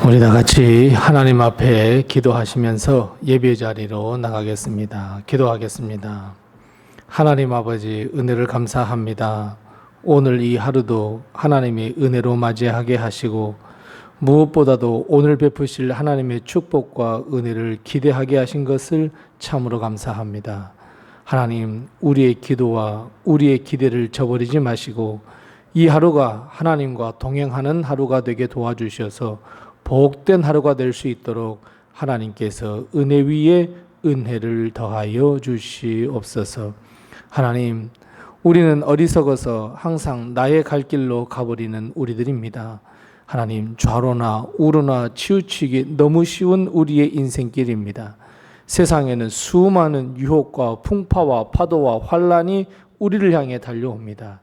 우리 다 같이 하나님 앞에 기도하시면서 예배 자리로 나가겠습니다. 기도하겠습니다. 하나님 아버지, 은혜를 감사합니다. 오늘 이 하루도 하나님의 은혜로 맞이하게 하시고 무엇보다도 오늘 베푸실 하나님의 축복과 은혜를 기대하게 하신 것을 참으로 감사합니다. 하나님, 우리의 기도와 우리의 기대를 저버리지 마시고 이 하루가 하나님과 동행하는 하루가 되게 도와주셔서 복된 하루가 될 수 있도록 하나님께서 은혜 위에 은혜를 더하여 주시옵소서. 하나님, 우리는 어리석어서 항상 나의 갈 길로 가버리는 우리들입니다. 하나님, 좌로나 우로나 치우치기 너무 쉬운 우리의 인생길입니다. 세상에는 수많은 유혹과 풍파와 파도와 환란이 우리를 향해 달려옵니다.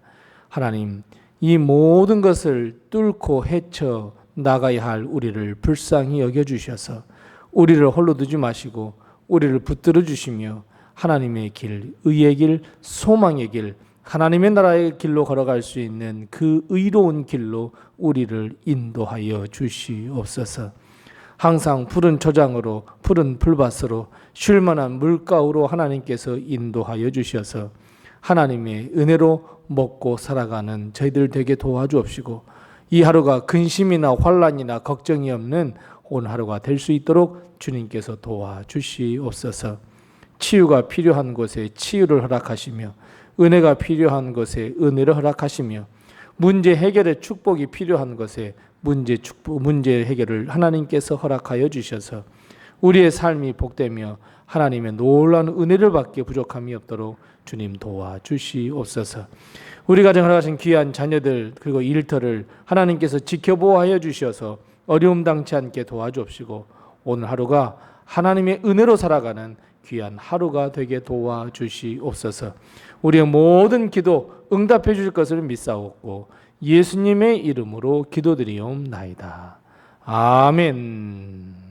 하나님, 이 모든 것을 뚫고 헤쳐 나가야 할 우리를 불쌍히 여겨주셔서 우리를 홀로 두지 마시고 우리를 붙들어 주시며 하나님의 길, 의의 길, 소망의 길, 하나님의 나라의 길로 걸어갈 수 있는 그 의로운 길로 우리를 인도하여 주시옵소서. 항상 푸른 초장으로, 푸른 풀밭으로, 쉴만한 물가로 하나님께서 인도하여 주셔서 하나님의 은혜로 먹고 살아가는 저희들 되게 도와주옵시고 이 하루가 근심이나 환란이나 걱정이 없는 오늘 하루가 될 수 있도록 주님께서 도와주시옵소서. 치유가 필요한 곳에 치유를 허락하시며 은혜가 필요한 곳에 은혜를 허락하시며 문제 해결의 축복이 필요한 곳에 문제 해결을 하나님께서 허락하여 주셔서 우리의 삶이 복되며 하나님의 놀라운 은혜를 받기에 부족함이 없도록 주님 도와주시옵소서. 우리 가정 허락하신 귀한 자녀들 그리고 일터를 하나님께서 지켜보호하여 주셔서 어려움 당치 않게 도와주옵시고 오늘 하루가 하나님의 은혜로 살아가는 귀한 하루가 되게 도와주시옵소서. 우리의 모든 기도 응답해 주실 것을 믿사옵고 예수님의 이름으로 기도드리옵나이다. 아멘.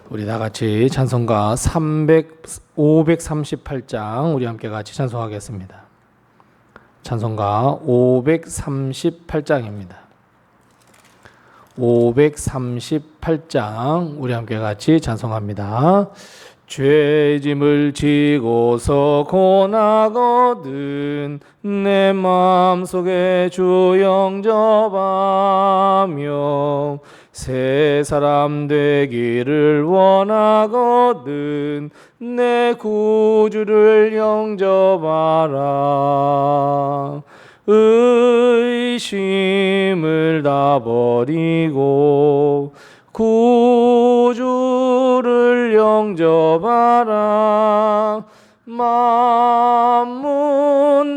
우리 다 같이 찬송가 538장 우리 함께 같이 찬송하겠습니다. 찬송가 538장입니다. 538장 우리 함께 같이 찬송합니다. 죄짐을 지고서 고나거든 내 마음속에 주 영접하며 새 사람 되기를 원하거든 내 구주를 영접하라. 의심을 다 버리고 구주를 영접하라. 만문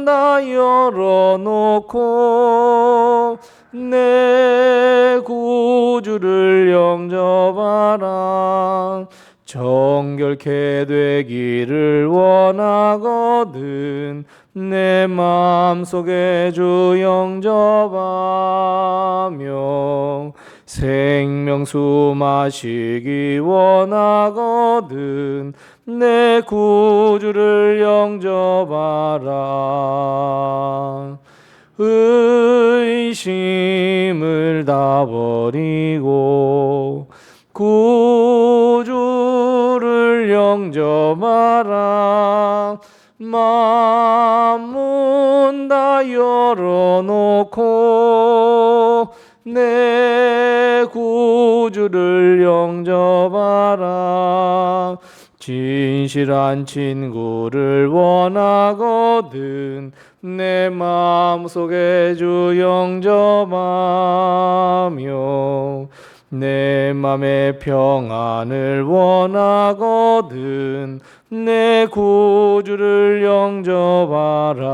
다 열어놓고 내 구주를 영접하라. 정결케 되기를 원하거든 내 마음속에 주 영접하며 생명수 마시기 원하거든 내 구주를 영접하라. 의심을 다 버리고 구주를 영접하라. 만문 다 열어놓고 내 구주를 영접하라. 진실한 친구를 원하거든 내 마음속에 주 영접하며 내 맘의 평안을 원하거든 내 구주를 영접하라.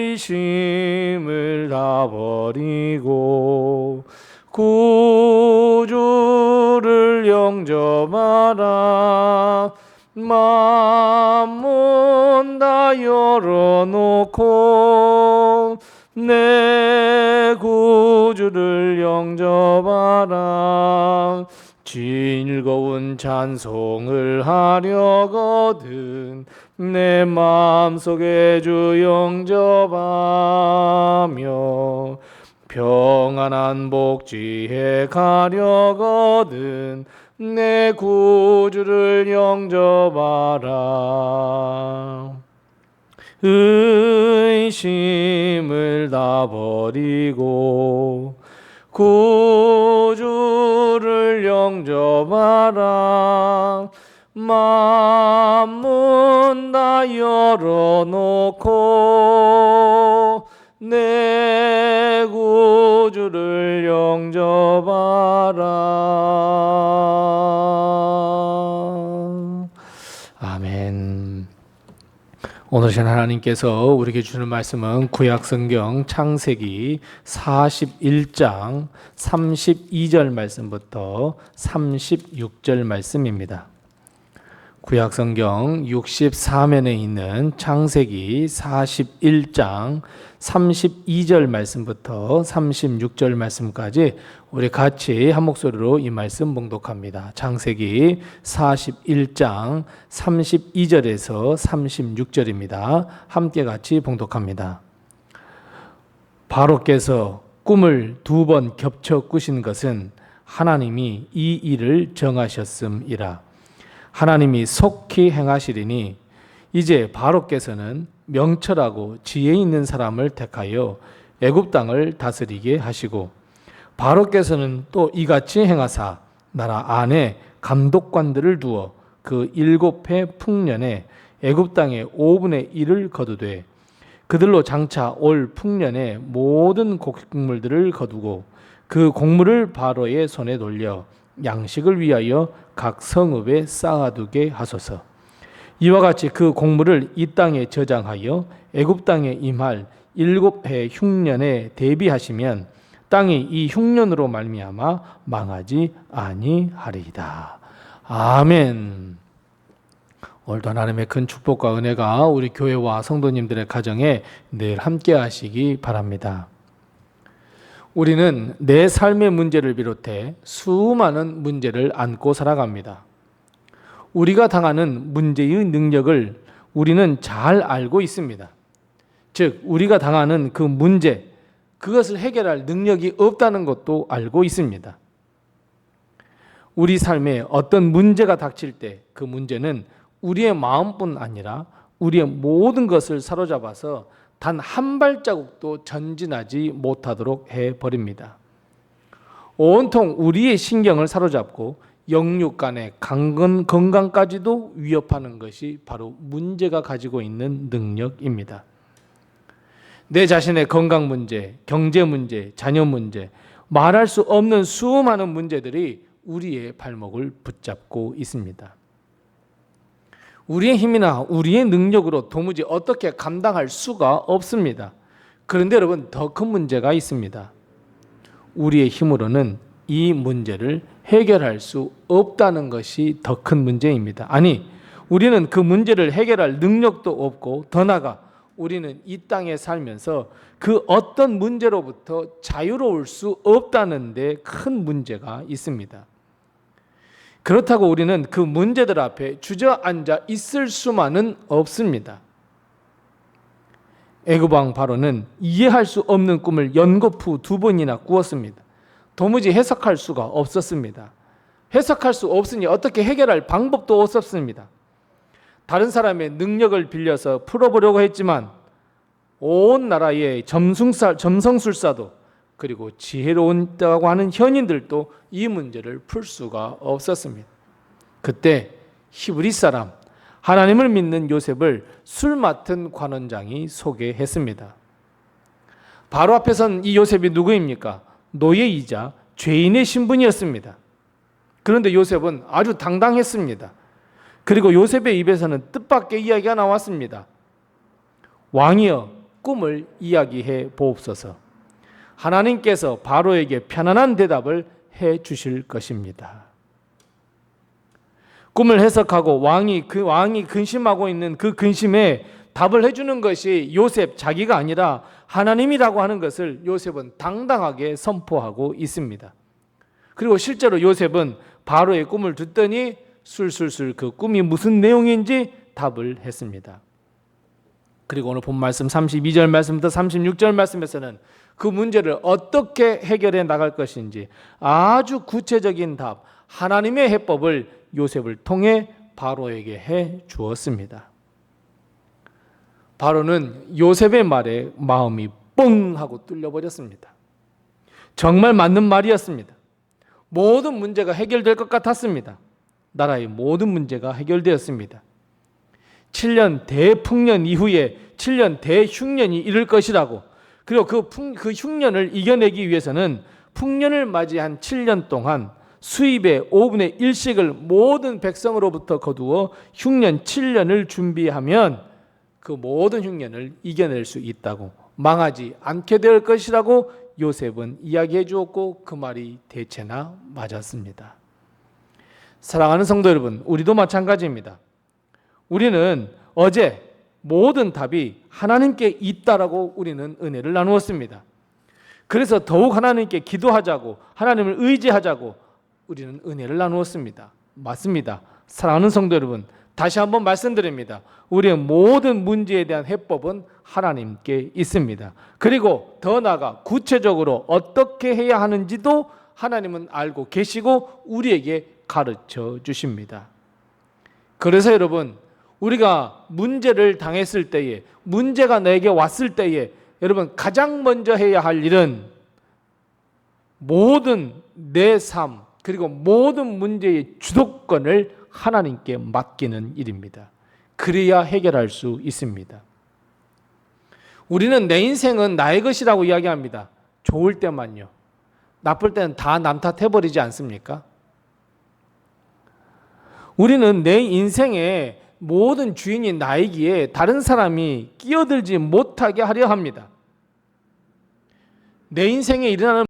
의심을 다 버리고 구주를 영접하라. 만문 다 열어놓고 내 구주를 영접하라. 즐거운 찬송을 하려거든 내 마음속에 주 영접하며 평안한 복지에 가려거든 내 구주를 영접하라. 의심을 다 버리고 구주를 영접하라. 만문 다 열어놓고 내 구주를 영접하라. 아멘. 오늘 신 하나님께서 우리에게 주는 말씀은 구약성경 창세기 41장 32절 말씀부터 36절 말씀입니다. 구약성경 64면에 있는 창세기 41장 32절 말씀부터 36절 말씀까지 우리 같이 한 목소리로 이 말씀 봉독합니다. 창세기 41장 32절에서 36절입니다. 함께 같이 봉독합니다. 바로께서 꿈을 2번 겹쳐 꾸신 것은 하나님이 이 일을 정하셨음이라. 하나님이 속히 행하시리니 이제 바로께서는 명철하고 지혜 있는 사람을 택하여 애굽 땅을 다스리게 하시고 바로께서는 또 이같이 행하사 나라 안에 감독관들을 두어 그 7해 풍년에 애굽 땅의 5분의 1을 거두되 그들로 장차 올 풍년에 모든 곡물들을 거두고 그 곡물을 바로의 손에 돌려 양식을 위하여 각 성읍에 쌓아두게 하소서. 이와 같이 그 곡물을 이 땅에 저장하여 애굽 땅에 임할 7해 흉년에 대비하시면 땅이 이 흉년으로 말미암아 망하지 아니하리이다. 아멘. 오늘도 하나님의 큰 축복과 은혜가 우리 교회와 성도님들의 가정에 늘 함께 하시기 바랍니다. 우리는 내 삶의 문제를 비롯해 수많은 문제를 안고 살아갑니다. 우리가 당하는 문제의 능력을 우리는 잘 알고 있습니다. 즉, 우리가 당하는 그 문제, 그것을 해결할 능력이 없다는 것도 알고 있습니다. 우리 삶에 어떤 문제가 닥칠 때 그 문제는 우리의 마음뿐 아니라 우리의 모든 것을 사로잡아서 단 한 발자국도 전진하지 못하도록 해버립니다. 온통 우리의 신경을 사로잡고 영육 간의 건강까지도 위협하는 것이 바로 문제가 가지고 있는 능력입니다. 내 자신의 건강 문제, 경제 문제, 자녀 문제, 말할 수 없는 수많은 문제들이 우리의 발목을 붙잡고 있습니다. 우리의 힘이나 우리의 능력으로 도무지 어떻게 감당할 수가 없습니다. 그런데 여러분, 더 큰 문제가 있습니다. 우리의 힘으로는 이 문제를 해결할 수 없다는 것이 더 큰 문제입니다. 아니, 우리는 그 문제를 해결할 능력도 없고 더 나아가 우리는 이 땅에 살면서 그 어떤 문제로부터 자유로울 수 없다는 데 큰 문제가 있습니다. 그렇다고 우리는 그 문제들 앞에 주저앉아 있을 수만은 없습니다. 애굽 왕 바로는 이해할 수 없는 꿈을 연거푸 2번이나 꾸었습니다. 도무지 해석할 수가 없었습니다. 해석할 수 없으니 어떻게 해결할 방법도 없었습니다. 다른 사람의 능력을 빌려서 풀어보려고 했지만 온 나라의 점성술사도 그리고 지혜로운다고 하는 현인들도 이 문제를 풀 수가 없었습니다. 그때 히브리 사람, 하나님을 믿는 요셉을 술 맡은 관원장이 소개했습니다. 바로 앞에 선 이 요셉이 누구입니까? 노예이자 죄인의 신분이었습니다. 그런데 요셉은 아주 당당했습니다. 그리고 요셉의 입에서는 뜻밖의 이야기가 나왔습니다. 왕이여, 꿈을 이야기해 보옵소서. 하나님께서 바로에게 편안한 대답을 해 주실 것입니다. 꿈을 해석하고 왕이 근심하고 있는 그 근심에 답을 해주는 것이 요셉 자기가 아니라 하나님이라고 하는 것을 요셉은 당당하게 선포하고 있습니다. 그리고 실제로 요셉은 바로의 꿈을 듣더니 술술술 그 꿈이 무슨 내용인지 답을 했습니다. 그리고 오늘 본 말씀 32절 말씀부터 36절 말씀에서는 그 문제를 어떻게 해결해 나갈 것인지 아주 구체적인 답, 하나님의 해법을 요셉을 통해 바로에게 해 주었습니다. 바로는 요셉의 말에 마음이 뻥 하고 뚫려버렸습니다. 정말 맞는 말이었습니다. 모든 문제가 해결될 것 같았습니다. 나라의 모든 문제가 해결되었습니다. 7년 대풍년 이후에 7년 대흉년이 이를 것이라고, 그리고 그 흉년을 이겨내기 위해서는 풍년을 맞이한 7년 동안 수입의 5분의 1씩을 모든 백성으로부터 거두어 흉년 7년을 준비하면 그 모든 흉년을 이겨낼 수 있다고, 망하지 않게 될 것이라고 요셉은 이야기해 주었고 그 말이 대체나 맞았습니다. 사랑하는 성도 여러분, 우리도 마찬가지입니다. 우리는 어제 모든 답이 하나님께 있다라고 우리는 은혜를 나누었습니다. 그래서 더욱 하나님께 기도하자고, 하나님을 의지하자고 우리는 은혜를 나누었습니다. 맞습니다. 사랑하는 성도 여러분, 다시 한번 말씀드립니다. 우리의 모든 문제에 대한 해법은 하나님께 있습니다. 그리고 더 나아가 구체적으로 어떻게 해야 하는지도 하나님은 알고 계시고 우리에게 가르쳐 주십니다. 그래서 여러분, 우리가 문제를 당했을 때에, 문제가 내게 왔을 때에 여러분 가장 먼저 해야 할 일은 모든 내 삶 그리고 모든 문제의 주도권을 하나님께 맡기는 일입니다. 그래야 해결할 수 있습니다. 우리는 내 인생은 나의 것이라고 이야기합니다. 좋을 때만요. 나쁠 때는 다 남 탓해버리지 않습니까? 우리는 내 인생의 모든 주인이 나이기에 다른 사람이 끼어들지 못하게 하려 합니다. 내 인생에 일어나는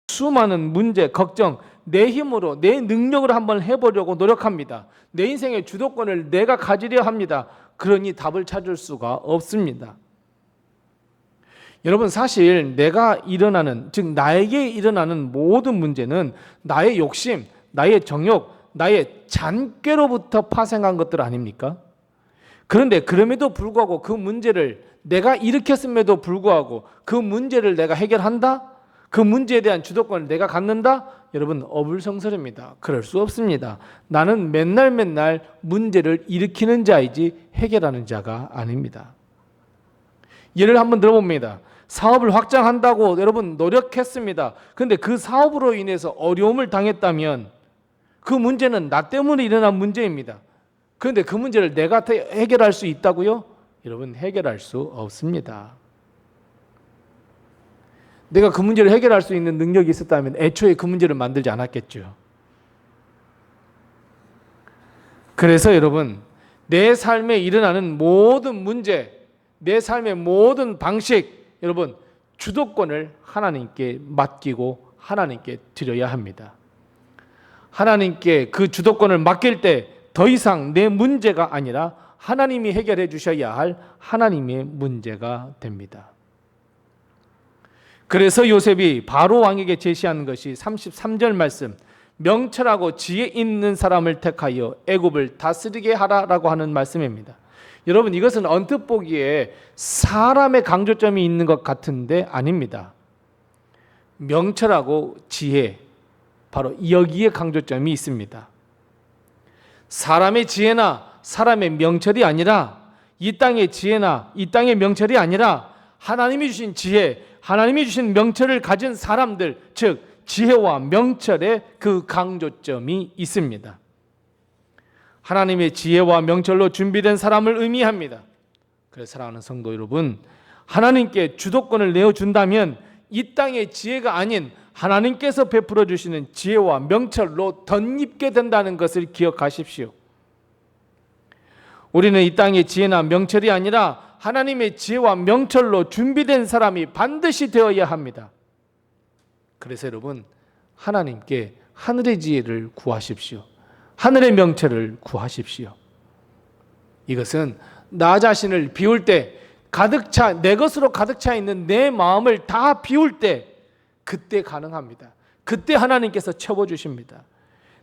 수많은 문제, 걱정, 내 힘으로, 내 능력으로 한번 해보려고 노력합니다. 내 인생의 주도권을 내가 가지려 합니다. 그러니 답을 찾을 수가 없습니다. 여러분, 사실 내가 일어나는, 즉 나에게 일어나는 모든 문제는 나의 욕심, 나의 정욕, 나의 잔꾀로부터 파생한 것들 아닙니까? 그런데 그럼에도 불구하고 그 문제를 내가 일으켰음에도 불구하고 그 문제를 내가 해결한다? 그 문제에 대한 주도권을 내가 갖는다? 여러분, 어불성설입니다. 그럴 수 없습니다. 나는 맨날 문제를 일으키는 자이지 해결하는 자가 아닙니다. 예를 한번 들어봅니다. 사업을 확장한다고 여러분 노력했습니다. 그런데 그 사업으로 인해서 어려움을 당했다면 그 문제는 나 때문에 일어난 문제입니다. 그런데 그 문제를 내가 해결할 수 있다고요? 여러분, 해결할 수 없습니다. 내가 그 문제를 해결할 수 있는 능력이 있었다면 애초에 그 문제를 만들지 않았겠죠. 그래서 여러분, 내 삶에 일어나는 모든 문제, 내 삶의 모든 방식, 여러분 주도권을 하나님께 맡기고 하나님께 드려야 합니다. 하나님께 그 주도권을 맡길 때 더 이상 내 문제가 아니라 하나님이 해결해 주셔야 할 하나님의 문제가 됩니다. 그래서 요셉이 바로 왕에게 제시하는 것이 33절 말씀, 명철하고 지혜 있는 사람을 택하여 애굽을 다스리게 하라라고 하는 말씀입니다. 여러분, 이것은 언뜻 보기에 사람의 강조점이 있는 것 같은데 아닙니다. 명철하고 지혜, 바로 여기에 강조점이 있습니다. 사람의 지혜나 사람의 명철이 아니라, 이 땅의 지혜나 이 땅의 명철이 아니라 하나님이 주신 지혜, 하나님이 주신 명철을 가진 사람들, 즉 지혜와 명철의 그 강조점이 있습니다. 하나님의 지혜와 명철로 준비된 사람을 의미합니다. 그래서 사랑하는 성도 여러분, 하나님께 주도권을 내어준다면 이 땅의 지혜가 아닌 하나님께서 베풀어 주시는 지혜와 명철로 덧입게 된다는 것을 기억하십시오. 우리는 이 땅의 지혜나 명철이 아니라 하나님의 지혜와 명철로 준비된 사람이 반드시 되어야 합니다. 그래서 여러분, 하나님께 하늘의 지혜를 구하십시오. 하늘의 명철을 구하십시오. 이것은 나 자신을 비울 때, 내 것으로 가득 차 있는 내 마음을 다 비울 때, 그때 가능합니다. 그때 하나님께서 채워주십니다.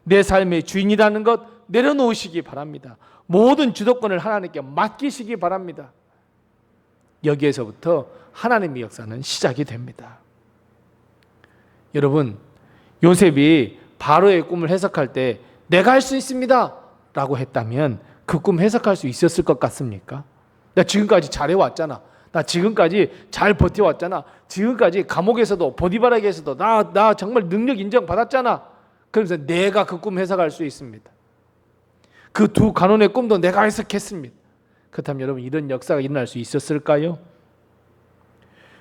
내 삶의 주인이라는 것 내려놓으시기 바랍니다. 모든 주도권을 하나님께 맡기시기 바랍니다. 여기에서부터 하나님의 역사는 시작이 됩니다. 여러분, 요셉이 바로의 꿈을 해석할 때 내가 할 수 있습니다 라고 했다면 그 꿈 해석할 수 있었을 것 같습니까? 나 지금까지 잘해왔잖아. 나 지금까지 잘 버텨왔잖아. 지금까지 감옥에서도 보디바락에서도 나 정말 능력 인정받았잖아. 그러면서 내가 그 꿈 해석할 수 있습니다. 그 두 간원의 꿈도 내가 해석했습니다. 그렇다면 여러분, 이런 역사가 일어날 수 있었을까요?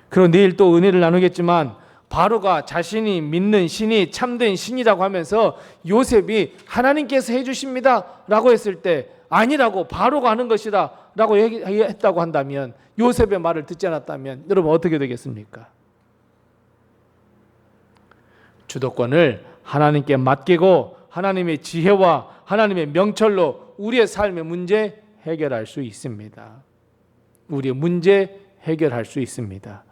그리고 내일 또 은혜를 나누겠지만 바로가 자신이 믿는 신이 참된 신이라고 하면서 요셉이 하나님께서 해주십니다 라고 했을 때 아니라고 바로가 하는 것이다 라고 했다고 한다면, 요셉의 말을 듣지 않았다면 여러분 어떻게 되겠습니까? 주도권을 하나님께 맡기고 하나님의 지혜와 하나님의 명철로 우리의 삶의 문제 해결할 수 있습니다. 우리의 문제 해결할 수 있습니다.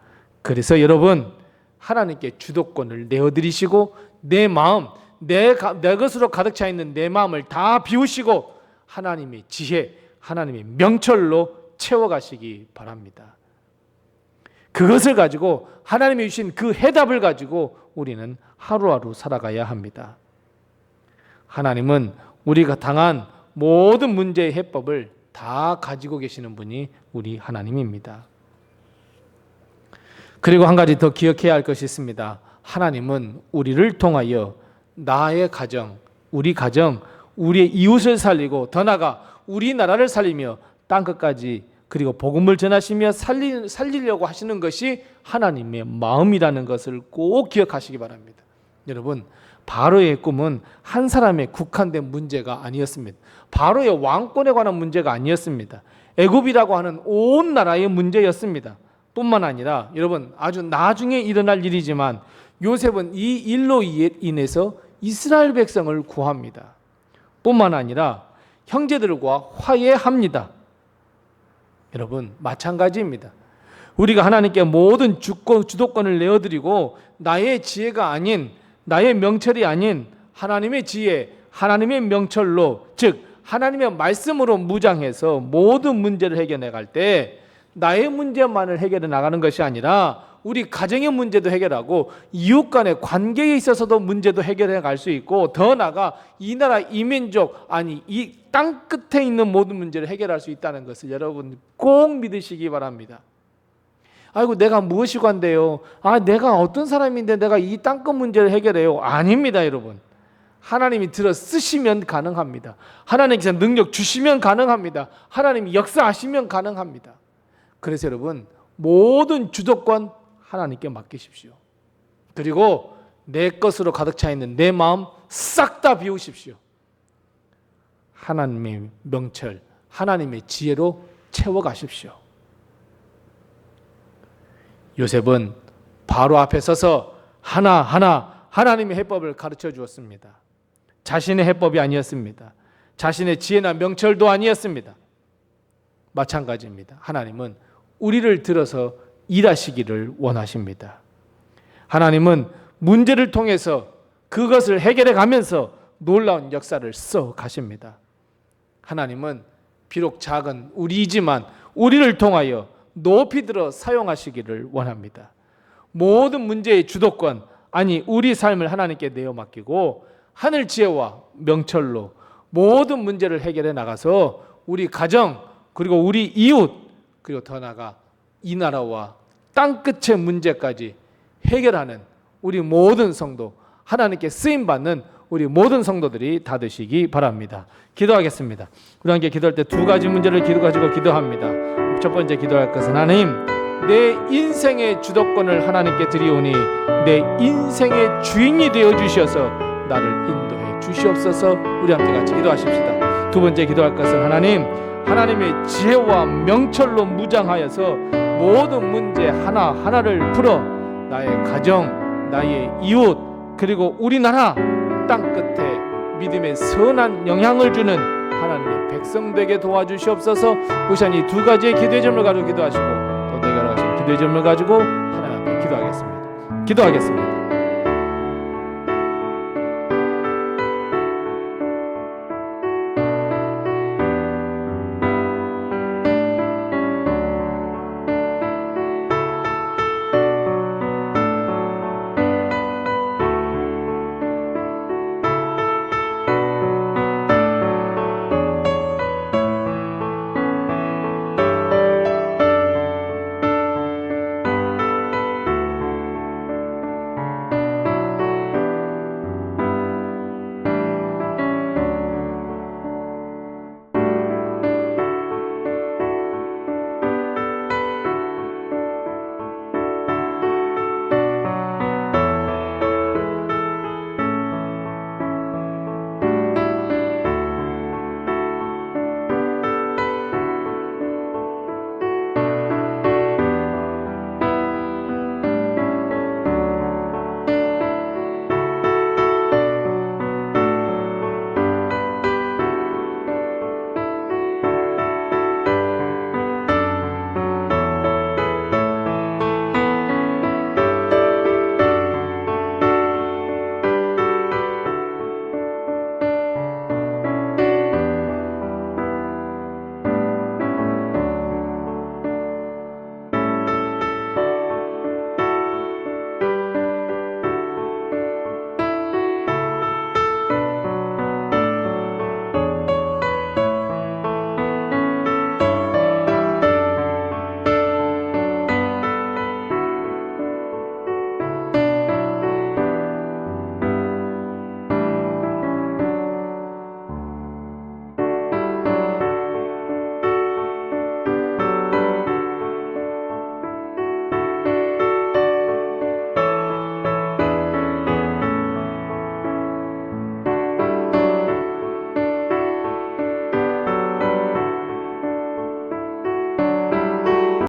그래서 여러분, 하나님께 주도권을 내어드리시고 내 마음, 내 것으로 가득 차 있는 내 마음을 다 비우시고 하나님의 지혜, 하나님의 명철로 채워가시기 바랍니다. 그것을 가지고 하나님이 주신 그 해답을 가지고 우리는 하루하루 살아가야 합니다. 하나님은 우리가 당한 모든 문제의 해법을 다 가지고 계시는 분이 우리 하나님입니다. 그리고 한 가지 더 기억해야 할 것이 있습니다. 하나님은 우리를 통하여 나의 가정, 우리의 이웃을 살리고 더 나아가 우리나라를 살리며 땅끝까지 그리고 복음을 전하시며 살리려고 하시는 것이 하나님의 마음이라는 것을 꼭 기억하시기 바랍니다. 여러분, 바로의 꿈은 한 사람의 국한된 문제가 아니었습니다. 바로의 왕권에 관한 문제가 아니었습니다. 애굽이라고 하는 온 나라의 문제였습니다. 뿐만 아니라 여러분, 아주 나중에 일어날 일이지만 요셉은 이 일로 인해서 이스라엘 백성을 구합니다. 뿐만 아니라 형제들과 화해합니다. 여러분, 마찬가지입니다. 우리가 하나님께 모든 주도권을 내어드리고 나의 지혜가 아닌, 나의 명철이 아닌 하나님의 지혜, 하나님의 명철로, 즉 하나님의 말씀으로 무장해서 모든 문제를 해결해 갈 때 나의 문제만을 해결해 나가는 것이 아니라 우리 가정의 문제도 해결하고 이웃 간의 관계에 있어서도 문제도 해결해 갈 수 있고 더 나아가 이 나라 이민족, 아니 이 땅 끝에 있는 모든 문제를 해결할 수 있다는 것을 여러분 꼭 믿으시기 바랍니다. 아이고, 내가 무엇이 관대요? 내가 어떤 사람인데 내가 이 땅끝 문제를 해결해요? 아닙니다, 여러분. 하나님이 들어 쓰시면 가능합니다. 하나님께서 능력 주시면 가능합니다. 하나님이 역사하시면 가능합니다. 그래서 여러분, 모든 주도권 하나님께 맡기십시오. 그리고 내 것으로 가득 차 있는 내 마음 싹 다 비우십시오. 하나님의 명철, 하나님의 지혜로 채워가십시오. 요셉은 바로 앞에 서서 하나하나 하나님의 해법을 가르쳐 주었습니다. 자신의 해법이 아니었습니다. 자신의 지혜나 명철도 아니었습니다. 마찬가지입니다. 하나님은 우리를 들어서 일하시기를 원하십니다. 하나님은 문제를 통해서 그것을 해결해 가면서 놀라운 역사를 써 가십니다. 하나님은 비록 작은 우리이지만 우리를 통하여 높이 들어 사용하시기를 원합니다. 모든 문제의 주도권, 아니 우리 삶을 하나님께 내어 맡기고 하늘 지혜와 명철로 모든 문제를 해결해 나가서 우리 가정, 그리고 우리 이웃, 그리고 더 나아가 이 나라와 땅끝의 문제까지 해결하는 우리 모든 성도, 하나님께 쓰임받는 우리 모든 성도들이 다 되시기 바랍니다. 기도하겠습니다. 우리 함께 기도할 때 두 가지 문제를 가지고 기도합니다. 첫 번째 기도할 것은, 하나님, 내 인생의 주도권을 하나님께 드리오니 내 인생의 주인이 되어 주셔서 나를 인도해 주시옵소서. 우리 함께 같이 기도하십시다. 두 번째 기도할 것은, 하나님의 지혜와 명철로 무장하여서 모든 문제 하나하나를 풀어 나의 가정, 나의 이웃, 그리고 우리나라 땅끝에 믿음의 선한 영향을 주는 하나님의 백성 되게 도와주시옵소서. 우선 이 두 가지의 기도의 점을 가지고 기도하시고 또 내가 하신 기도의 점을 가지고 하나님 앞에 기도하겠습니다.